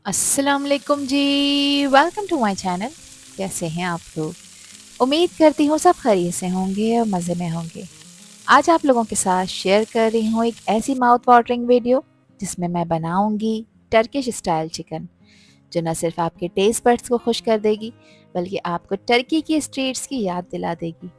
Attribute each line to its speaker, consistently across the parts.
Speaker 1: अस्सलाम वालेकुम जी। Welcome to my channel. कैसे हैं आप लोग? उम्मीद करती हूँ सब खैरियत से होंगे और मज़े में होंगे। आज आप लोगों के साथ शेयर कर रही हूँ एक ऐसी माउथ वाटरिंग वीडियो जिसमें मैं बनाऊंगी टर्किश स्टाइल चिकन, जो न सिर्फ आपके टेस्ट बड्स को खुश कर देगी बल्कि आपको टर्की की स्ट्रीट्स की याद दिला देगी।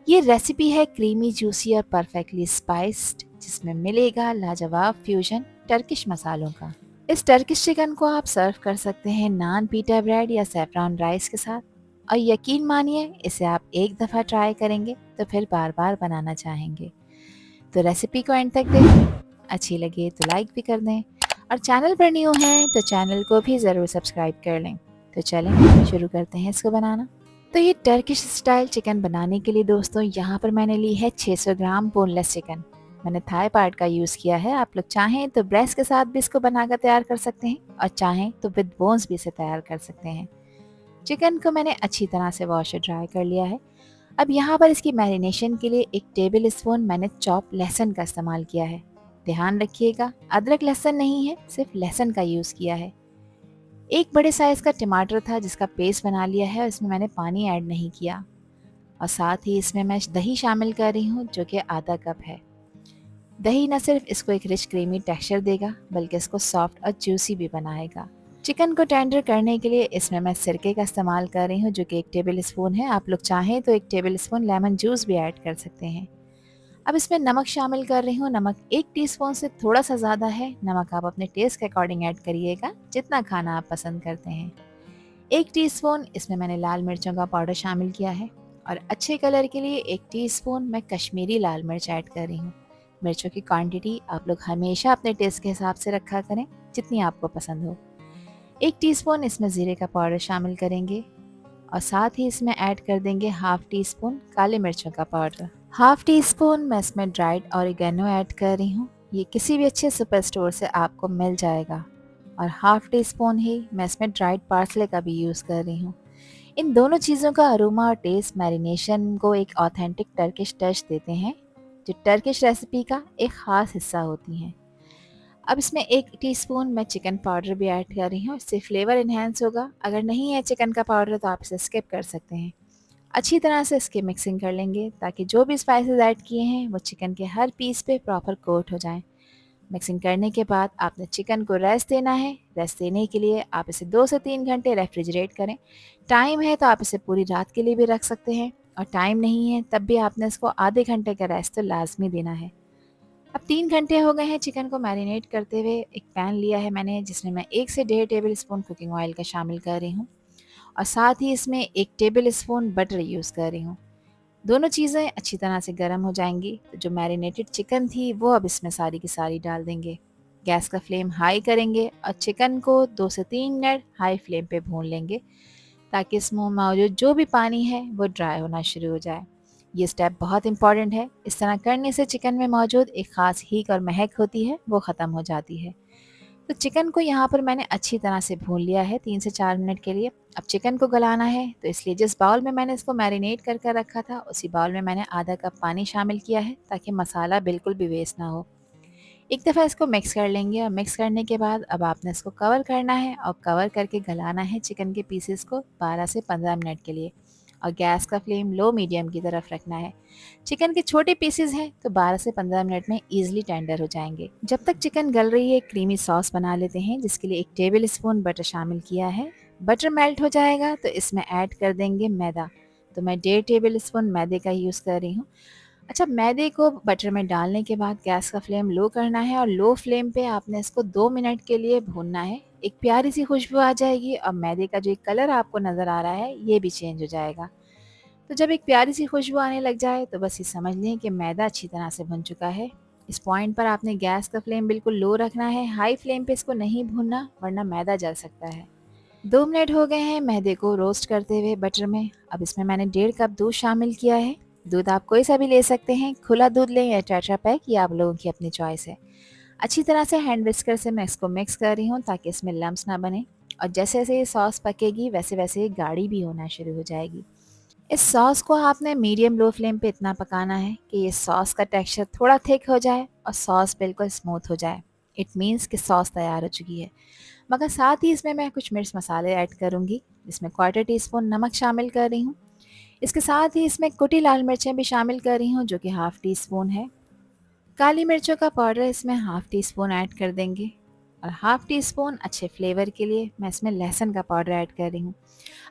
Speaker 1: ये रेसिपी है क्रीमी, जूसी और परफेक्टली स्पाइस्ड, जिसमें मिलेगा लाजवाब फ्यूजन टर्किश मसालों का। इस टर्किश चिकन को आप सर्व कर सकते हैं नान, पीटा ब्रेड या सैफरॉन राइस के साथ, और यकीन मानिए इसे आप एक दफ़ा ट्राई करेंगे तो फिर बार बार बनाना चाहेंगे। तो रेसिपी को एंड तक देखें, अच्छी लगे तो लाइक भी कर दें, और चैनल पर न्यू हैं तो चैनल को भी ज़रूर सब्सक्राइब कर लें। तो चलें शुरू करते हैं इसको बनाना। तो ये टर्किश स्टाइल चिकन बनाने के लिए दोस्तों यहाँ पर मैंने ली है 600 ग्राम बोनलेस चिकन। मैंने थाई पार्ट का यूज़ किया है। आप लोग चाहें तो ब्रेस्ट के साथ भी इसको बनाकर तैयार कर सकते हैं, और चाहें तो विद बोन्स भी इसे तैयार कर सकते हैं। चिकन को मैंने अच्छी तरह से वॉश और ड्राई कर लिया है। अब यहाँ पर इसकी मैरिनेशन के लिए 1 टेबल स्पून मैंने चॉप लहसुन का इस्तेमाल किया है। ध्यान रखिएगा, अदरक लहसुन नहीं है, सिर्फ लहसुन का यूज़ किया है। एक बड़े साइज़ का टमाटर था जिसका पेस्ट बना लिया है, और इसमें मैंने पानी ऐड नहीं किया। और साथ ही इसमें मैं दही शामिल कर रही हूँ, जो कि आधा कप है। दही न सिर्फ इसको एक रिच क्रीमी टेक्सचर देगा बल्कि इसको सॉफ्ट और जूसी भी बनाएगा। चिकन को टेंडर करने के लिए इसमें मैं सिरके का इस्तेमाल कर रही हूँ, जो कि 1 टेबल स्पून है। आप लोग चाहें तो 1 टेबल स्पून लेमन जूस भी ऐड कर सकते हैं। अब इसमें नमक शामिल कर रही हूँ। नमक 1 टीस्पून से थोड़ा सा ज़्यादा है। नमक आप अपने टेस्ट के अकॉर्डिंग ऐड करिएगा, जितना खाना आप पसंद करते हैं। 1 टीस्पून इसमें मैंने लाल मिर्चों का पाउडर शामिल किया है, और अच्छे कलर के लिए 1 टीस्पून मैं कश्मीरी लाल मिर्च ऐड कर रही हूँ। मिर्चों की क्वांटिटी आप लोग हमेशा अपने टेस्ट के हिसाब से रखा करें, जितनी आपको पसंद हो। 1 टीस्पून इसमें ज़ीरे का पाउडर शामिल करेंगे, और साथ ही इसमें ऐड कर देंगे 1/2 टीस्पून काली मिर्चों का पाउडर। 1/2 टीस्पून मैं इसमें ड्राइड ऑरिगेनो ऐड कर रही हूँ। ये किसी भी अच्छे सुपर स्टोर से आपको मिल जाएगा। और 1/2 टीस्पून ही मैं इसमें ड्राइड पार्सले का भी यूज़ कर रही हूँ। इन दोनों चीज़ों का अरोमा और टेस्ट मैरिनेशन को एक ऑथेंटिक टर्किश टच देते हैं, जो टर्किश रेसिपी का एक ख़ास हिस्सा होती हैं। अब इसमें 1 टीस्पून मैं चिकन पाउडर भी ऐड कर रही हूँ। इससे फ्लेवर इन्हेंस होगा। अगर नहीं है चिकन का पाउडर तो आप इसे स्किप कर सकते हैं। अच्छी तरह से इसकी मिक्सिंग कर लेंगे, ताकि जो भी स्पाइसेस ऐड किए हैं वो चिकन के हर पीस पे प्रॉपर कोट हो जाएं। मिक्सिंग करने के बाद आपने चिकन को रेस्ट देना है। रेस्ट देने के लिए आप इसे 2 से 3 घंटे रेफ्रिजरेट करें। टाइम है तो आप इसे पूरी रात के लिए भी रख सकते हैं, और टाइम नहीं है तब भी आपने इसको आधे घंटे का रेस्ट तो लाजमी देना है। अब 3 घंटे हो गए हैं चिकन को मैरिनेट करते हुए। एक पैन लिया है मैंने, जिसमें मैं 1 से 1.5 टेबल स्पून कुकिंग ऑयल का शामिल कर रही हूँ, और साथ ही इसमें 1 टेबल स्पून बटर यूज़ कर रही हूँ। दोनों चीज़ें अच्छी तरह से गर्म हो जाएंगी तो जो मैरिनेटेड चिकन थी वो अब इसमें सारी की सारी डाल देंगे। गैस का फ्लेम हाई करेंगे और चिकन को 2 से 3 मिनट हाई फ्लेम पे भून लेंगे, ताकि इसमें मौजूद जो भी पानी है वो ड्राई होना शुरू हो जाए। ये स्टेप बहुत इंपॉर्टेंट है। इस तरह करने से चिकन में मौजूद एक ख़ास हीक और महक होती है, वो ख़त्म हो जाती है। तो चिकन को यहाँ पर मैंने अच्छी तरह से भून लिया है 3 से 4 मिनट के लिए। अब चिकन को गलाना है, तो इसलिए जिस बाउल में मैंने इसको मैरिनेट कर कर रखा था उसी बाउल में मैंने आधा कप पानी शामिल किया है, ताकि मसाला बिल्कुल भी वेस्ट ना हो। एक दफ़ा इसको मिक्स कर लेंगे, और मिक्स करने के बाद अब आपने इसको कवर करना है, और कवर करके गलाना है चिकन के पीसेस को 12 से 15 मिनट के लिए, और गैस का फ्लेम लो मीडियम की तरफ रखना है। चिकन के छोटे पीसेस हैं तो 12 से 15 मिनट में ईजिली टेंडर हो जाएंगे। जब तक चिकन गल रही है, क्रीमी सॉस बना लेते हैं, जिसके लिए 1 टेबल स्पून बटर शामिल किया है। बटर मेल्ट हो जाएगा तो इसमें ऐड कर देंगे मैदा। तो मैं 1.5 टेबल स्पून मैदे का यूज़ कर रही हूँ। अच्छा, मैदे को बटर में डालने के बाद गैस का फ्लेम लो करना है, और लो फ्लेम पे आपने इसको 2 मिनट के लिए भूनना है। एक प्यारी सी खुशबू आ जाएगी, और मैदे का जो एक कलर आपको नज़र आ रहा है ये भी चेंज हो जाएगा। तो जब एक प्यारी सी खुशबू आने लग जाए तो बस ये समझ लें कि मैदा अच्छी तरह से भुन चुका है। इस पॉइंट पर आपने गैस का फ्लेम बिल्कुल लो रखना है। हाई फ्लेम पे इसको नहीं भूनना, वरना मैदा जल सकता है। 2 मिनट हो गए हैं मैदे को रोस्ट करते हुए बटर में। अब इसमें मैंने 1.5 कप दूध शामिल किया है। दूध आप कोई सा भी ले सकते हैं, खुला दूध लें या टेट्रा पैक, ये आप लोगों की अपनी चॉइस है। अच्छी तरह से हैंड विस्कर से मैं इसको मिक्स कर रही हूँ, ताकि इसमें लम्स ना बने। और जैसे जैसे ये सॉस पकेगी वैसे वैसे ये गाढ़ी भी होना शुरू हो जाएगी। इस सॉस को आपने मीडियम लो फ्लेम पे इतना पकाना है कि ये सॉस का टेक्सचर थोड़ा थिक हो जाए और सॉस बिल्कुल स्मूथ हो जाए। इट मीन्स कि सॉस तैयार हो चुकी है। मगर साथ ही इसमें मैं कुछ मिर्च मसाले ऐड करूँगी, जिसमें क्वार्टर टीस्पून नमक शामिल कर रही हूँ। इसके साथ ही इसमें कुटी लाल मिर्चें भी शामिल कर रही हूँ, जो कि हाफ़ टी स्पून है। काली मिर्चों का पाउडर इसमें हाफ़ टी स्पून ऐड कर देंगे, और हाफ़ टी स्पून अच्छे फ्लेवर के लिए मैं इसमें लहसुन का पाउडर ऐड कर रही हूँ।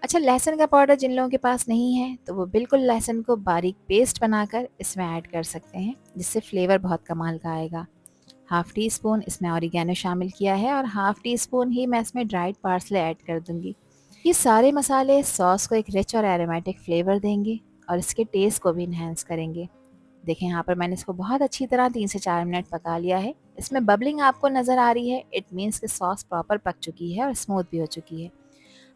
Speaker 1: अच्छा, लहसुन का पाउडर जिन लोगों के पास नहीं है तो वो बिल्कुल लहसुन को बारीक पेस्ट बनाकर इसमें ऐड कर सकते हैं, जिससे फ्लेवर बहुत कमाल का आएगा। हाफ़ टी स्पून इसमें ऑरिगेनो शामिल किया है, और हाफ़ टी स्पून ही मैं इसमें ड्राइड पार्सले ऐड कर दूंगी। ये सारे मसाले सॉस को एक रिच और एरोमेटिक फ्लेवर देंगे और इसके टेस्ट को भी इन्हेंस करेंगे। देखें, यहाँ पर मैंने इसको बहुत अच्छी तरह 3 से 4 मिनट पका लिया है। इसमें बबलिंग आपको नज़र आ रही है, इट मीन्स कि सॉस प्रॉपर पक चुकी है और स्मूथ भी हो चुकी है।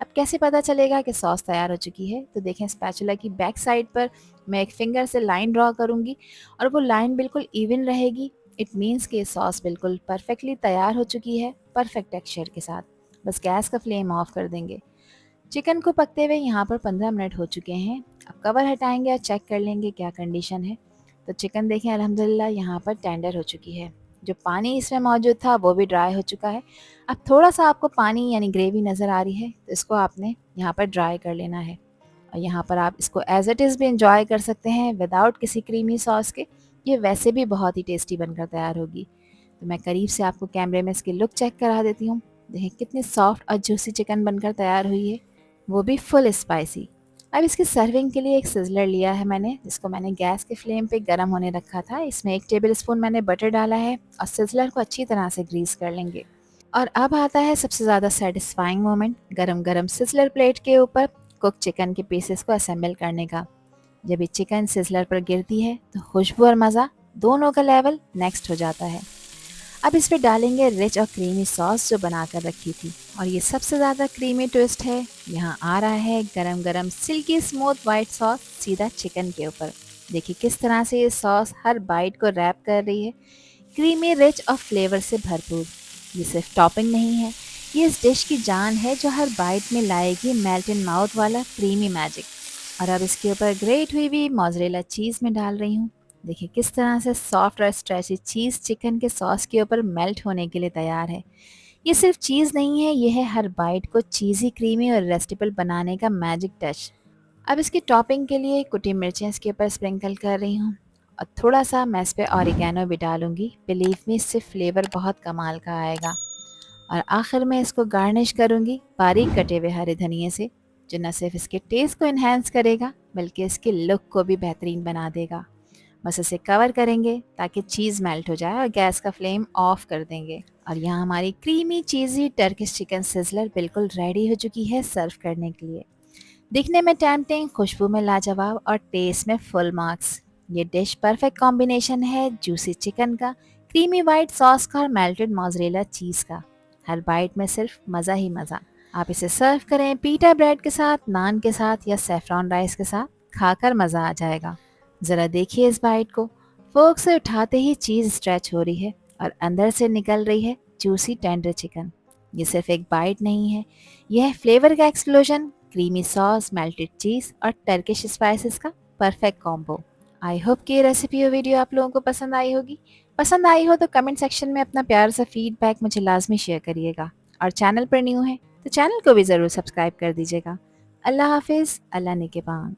Speaker 1: अब कैसे पता चलेगा कि सॉस तैयार हो चुकी है? तो देखें, स्पैचुला की बैक साइड पर मैं एक फिंगर से लाइन ड्रॉ करूँगी, और वो लाइन बिल्कुल इवन रहेगी। इट मीन्स कि सॉस बिल्कुल परफेक्टली तैयार हो चुकी है, परफेक्ट टेक्सचर के साथ। बस गैस का फ्लेम ऑफ कर देंगे। चिकन को पकते हुए यहाँ पर 15 मिनट हो चुके हैं। अब कवर हटाएंगे और चेक कर लेंगे क्या कंडीशन है। तो चिकन देखें, अल्हम्दुलिल्लाह यहाँ पर टेंडर हो चुकी है। जो पानी इसमें मौजूद था वो भी ड्राई हो चुका है। अब थोड़ा सा आपको पानी यानी ग्रेवी नज़र आ रही है, तो इसको आपने यहाँ पर ड्राई कर लेना है। और यहाँ पर आप इसको एज इट इज़ भी इंजॉय कर सकते हैं विदाउट किसी क्रीमी सॉस के। ये वैसे भी बहुत ही टेस्टी बनकर तैयार होगी। तो मैं करीब से आपको कैमरे में इसकी लुक चेक करा देती हूँ। देखें कितनी सॉफ्ट और जूसी चिकन बनकर तैयार हुई है, वो भी फुल स्पाइसी। अब इसकी सर्विंग के लिए एक सिजलर लिया है मैंने, जिसको मैंने गैस के फ्लेम पे गर्म होने रखा था। इसमें 1 टेबल स्पून मैंने बटर डाला है, और सिजलर को अच्छी तरह से ग्रीस कर लेंगे। और अब आता है सबसे ज़्यादा सेटिस्फाइंग मोमेंट, गरम गरम सिजलर प्लेट के ऊपर कुक चिकन के पीसेस को असेंबल करने का। जब ये चिकन सिजलर पर गिरती है तो खुशबू और मज़ा दोनों का लेवल नेक्स्ट हो जाता है। अब इस पे डालेंगे रिच और क्रीमी सॉस जो बना कर रखी थी, और ये सबसे ज़्यादा क्रीमी ट्विस्ट है। यहाँ आ रहा है गरम गरम सिल्की स्मूथ वाइट सॉस सीधा चिकन के ऊपर। देखिए किस तरह से ये सॉस हर बाइट को रैप कर रही है, क्रीमी रिच और फ्लेवर से भरपूर। ये सिर्फ टॉपिंग नहीं है, ये इस डिश की जान है जो हर बाइट में लाएगी मेल्ट इन माउथ वाला क्रीमी मैजिक। और अब इसके ऊपर ग्रेट हुई हुई मोज़रेला चीज़ में डाल रही हूँ। देखिए किस तरह से सॉफ्ट और स्ट्रेची चीज़ चिकन के सॉस के ऊपर मेल्ट होने के लिए तैयार है। ये सिर्फ चीज़ नहीं है, ये है हर बाइट को चीज़ी, क्रीमी और रेस्टेबल बनाने का मैजिक टच। अब इसकी टॉपिंग के लिए कुटी मिर्चें इसके ऊपर स्प्रिंकल कर रही हूँ, और थोड़ा सा मैं इस पर ऑरिगेनो भी डालूंगी। बिलीव मी, इससे फ्लेवर बहुत कमाल का आएगा। और आखिर में इसको गार्निश करूँगी बारीक कटे हुए हरे धनिए से, जो न सिर्फ इसके टेस्ट को इन्हेंस करेगा बल्कि इसकी लुक को भी बेहतरीन बना देगा। बस इसे कवर करेंगे ताकि चीज़ मेल्ट हो जाए, और गैस का फ्लेम ऑफ कर देंगे। और यहाँ हमारी क्रीमी चीज़ी टर्किश चिकन सिजलर बिल्कुल रेडी हो चुकी है सर्व करने के लिए। दिखने में टेम्पटिंग, खुशबू में लाजवाब और टेस्ट में फुल मार्क्स। ये डिश परफेक्ट कॉम्बिनेशन है जूसी चिकन का, क्रीमी वाइट सॉस का और मेल्टेड मोज़रेला चीज़ का। हर बाइट में सिर्फ मज़ा ही मज़ा। आप इसे सर्व करें पीटा ब्रेड के साथ, नान के साथ या सेफ्रॉन राइस के साथ, खाकर मज़ा आ जाएगा। ज़रा देखिए इस बाइट को, फोर्क से उठाते ही चीज़ स्ट्रेच हो रही है और अंदर से निकल रही है जूसी टेंडर चिकन। ये सिर्फ एक बाइट नहीं है, यह है फ्लेवर का एक्सप्लोजन, क्रीमी सॉस, मेल्टेड चीज़ और टर्किश स्पाइसेस का परफेक्ट कॉम्बो। आई होप कि ये रेसिपी और वीडियो आप लोगों को पसंद आई होगी। पसंद आई हो तो कमेंट सेक्शन में अपना प्यार सा फीडबैक मुझे लाजमी शेयर करिएगा, और चैनल पर न्यू है तो चैनल को भी ज़रूर सब्सक्राइब कर दीजिएगा। अल्लाह हाफिज़, अल्लाह निगहबान।